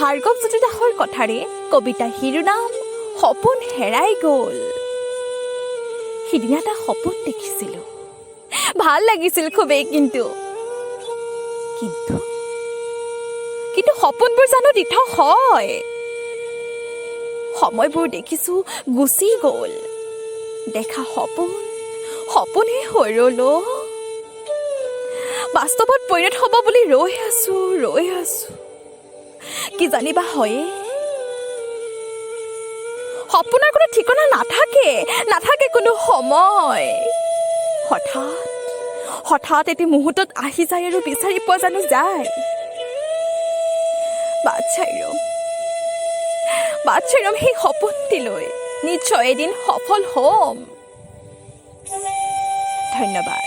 ভাৰ্গৱজ্যোতি দাসৰ কথাৰে কবিতা শিৰোনাম সপোন হেৰাই গ'ল। সিদিনা এটা সপোন দেখিছিলোঁ, ভাল লাগিছিল খুবেই, কিন্তু সপোনবোৰ জানো দিঠক হয়? সময়বোৰ দেখিছোঁ গুচি গ'ল, দেখা সপোনে হৈ ৰ'ল। বাস্তৱত পৰিণত হ'ব বুলি ৰৈ আছোঁ, কি জানিবা হয়ে? সপোনৰ কোনো ঠিকনা নাথাকে কোনো সময়। হঠাৎ এটি মুহূৰ্তত আহি যায় আৰু বিচাৰি পোৱা জানো যায়। বাট চাই ৰ'ম সেই সপোনটিলৈ, নিশ্চয় এদিন সফল হ'ম। ধন্যবাদ।